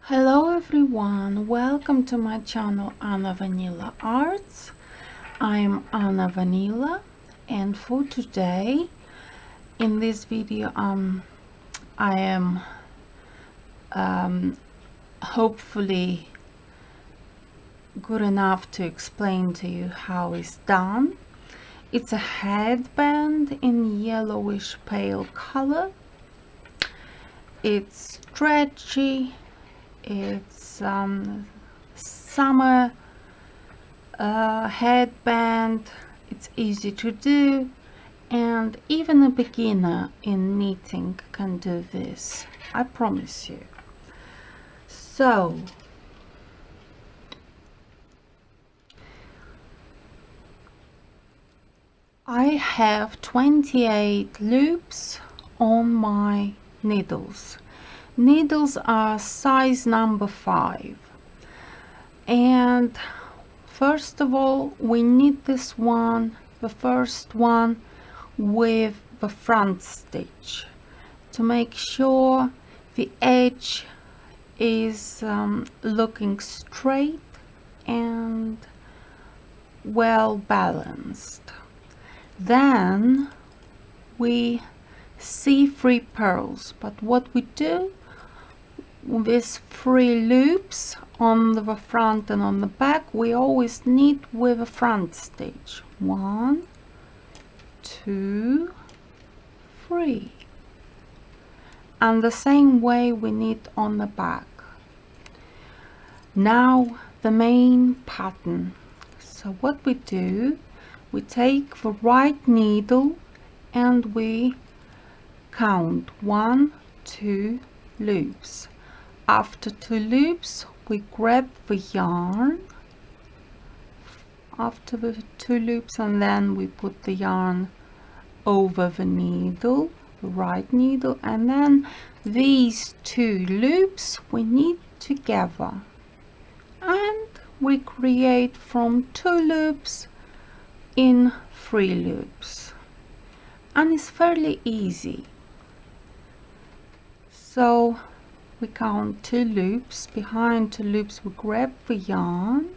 Hello everyone, welcome to my channel Anna Vanila Arts. I'm Anna Vanila, and for today in this video I am hopefully good enough to explain to you how it's done. It's a headband in yellowish pale color. It's stretchy. It's summer headband. It's easy to do, and even a beginner in knitting can do this, I promise you. So I have 28 loops on my needles. Needles are size number 5, and first of all we knit this one, the first one, with the front stitch to make sure the edge is looking straight and well balanced. Then we see 3 pearls, but what we do with 3 loops on the front and on the back, we always knit with a front stitch. 1, 2, 3, and the same way we knit on the back. Now the main pattern. So what we do, we take the right needle and we count 1, 2 loops. After 2 loops we grab the yarn after the 2 loops, and then we put the yarn over the needle, the right needle, and then these 2 loops we knit together, and we create from 2 loops in 3 loops, and it's fairly easy. So we count 2 loops, behind 2 loops we grab the yarn,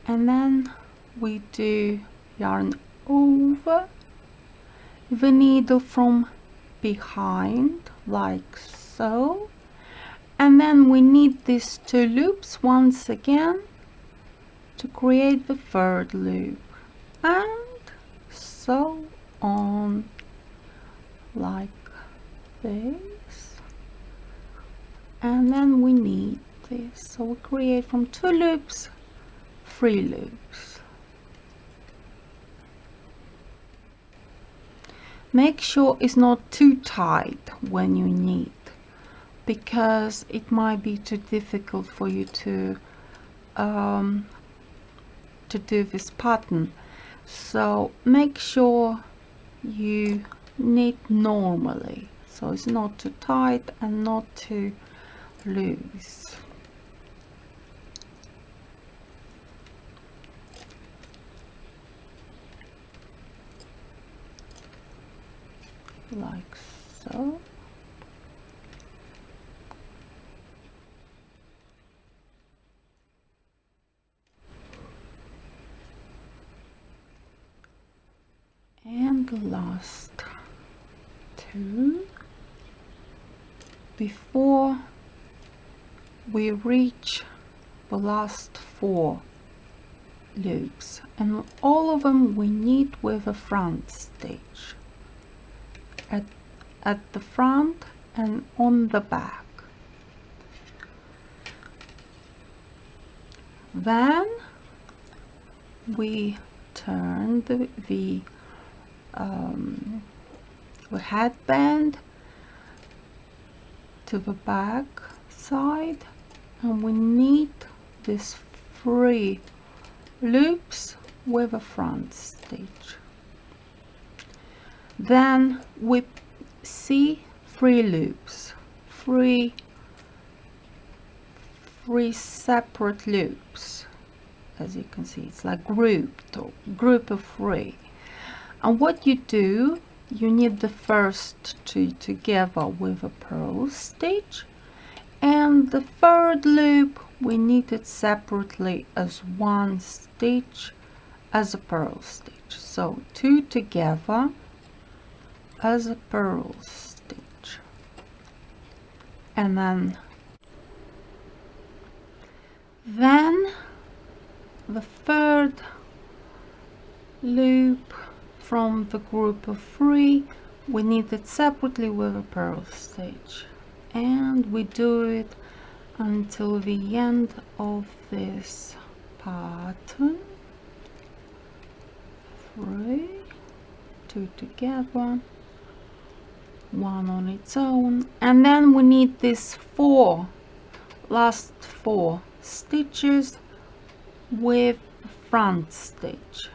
and then we do yarn over the needle from behind like so, and then we knit these 2 loops once again to create the 3rd loop, and so on like this. And then we knit this, so we create from 2 loops 3 loops. Make sure it's not too tight when you knit, because it might be too difficult for you to do this pattern. So make sure you knit normally, so it's not too tight and not too loose. Like so. And the last 2 before we reach the last 4 loops, and all of them we knit with a front stitch at the front and on the back. Then we turn the headband to the back side, and we knit these 3 loops with a front stitch. Then we see 3 loops, 3 separate loops. As you can see, it's like group of 3. And what you do, you knit the first 2 together with a purl stitch, and the third loop we knit it separately as one stitch as a purl stitch, so 2 together as a purl stitch, and then the third loop from the group of 3 we knit it separately with a purl stitch, and we do it until the end of this pattern. 3, 2 together, 1 on its own, and then we need these last 4 stitches with front stitch.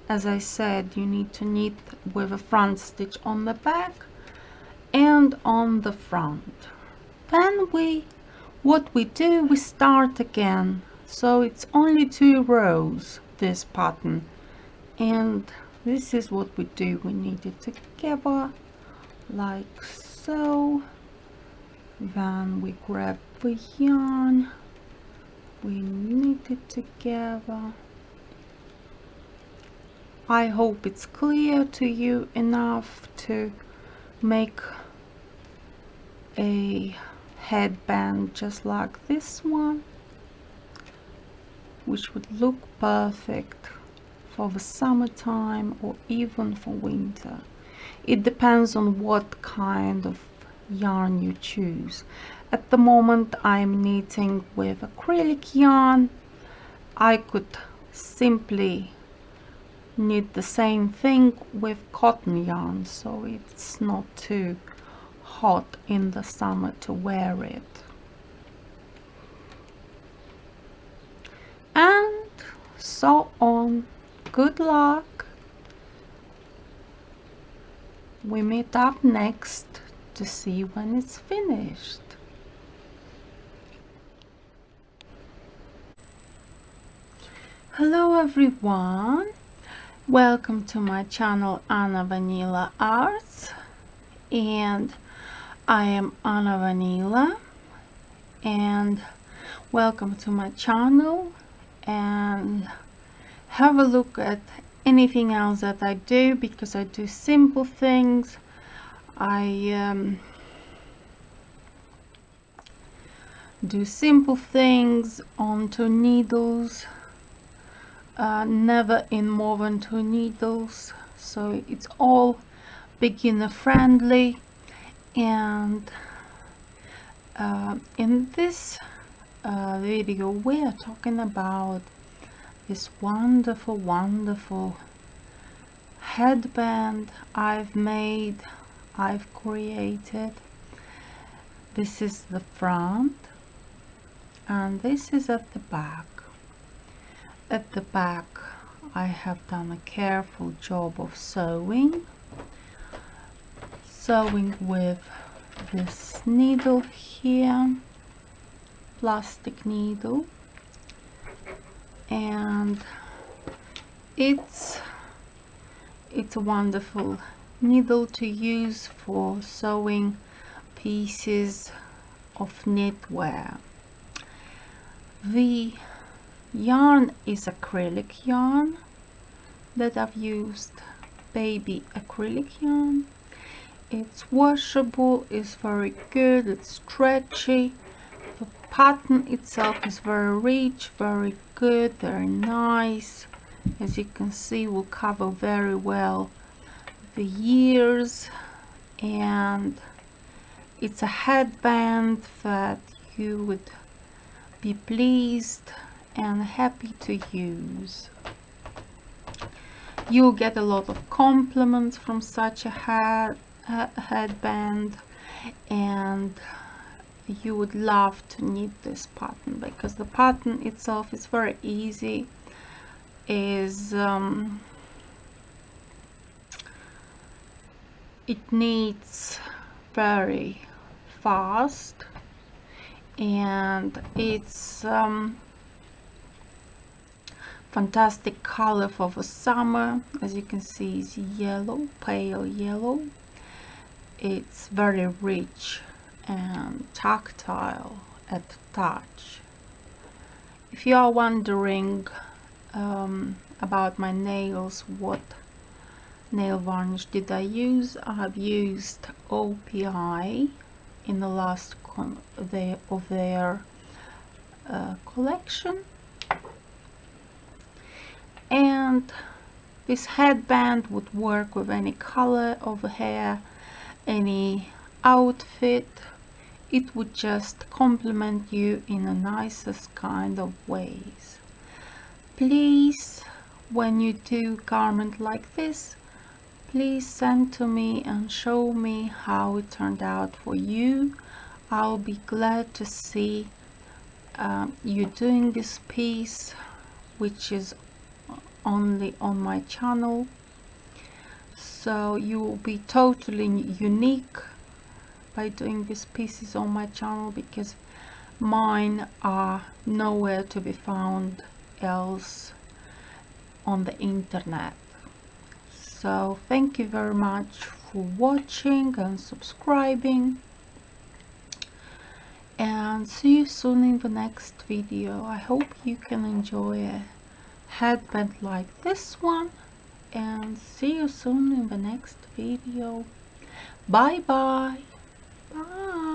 As I said, you need to knit with a front stitch on the back and on the front. Then what we do, we start again, so it's only 2 rows, this pattern, and this is what we do. We knit it together like so, then we grab the yarn, we knit it together. I hope it's clear to you enough to make a headband just like this one, which would look perfect for the summertime or even for winter. It depends on what kind of yarn you choose. At the moment I'm knitting with acrylic yarn. I could simply knit the same thing with cotton yarn, so it's not too hot in the summer to wear it. And so on. Good luck. We meet up next to see when it's finished. Hello everyone, welcome to my channel Anna Vanila Arts, and I am Anna Vanila, and welcome to my channel, and have a look at anything else that I do, because I do simple things. I do simple things on 2 needles, never in more than 2 needles, so it's all beginner friendly. And in this video we are talking about this wonderful headband I've created. This is the front and this is at the back. At the back I have done a careful job of sewing with this needle here, plastic needle, and it's a wonderful needle to use for sewing pieces of knitwear. The yarn is acrylic yarn that I've used, baby acrylic yarn. It's washable, it's very good, it's stretchy. The pattern itself is very rich, very good, very nice. As you can see, will cover very well the ears, and it's a headband that you would be pleased and happy to use. You'll get a lot of compliments from such a headband, and you would love to knit this pattern because the pattern itself is very easy. It knits very fast, and it's fantastic color for the summer. As you can see, it's yellow, pale yellow. It's very rich and tactile at touch. If you are wondering about my nails, what nail varnish did I use, I have used OPI in the last of their collection, and this headband would work with any color of hair, any outfit. It would just complement you in the nicest kind of ways. Please, when you do garment like this, please send to me and show me how it turned out for you. I'll be glad to see you doing this piece, which is only on my channel, so you will be totally unique by doing these pieces on my channel, because mine are nowhere to be found else on the internet. So thank you very much for watching and subscribing, and see you soon in the next video. I hope you can enjoy a headband like this one, and see you soon in the next video. Bye bye. Bye.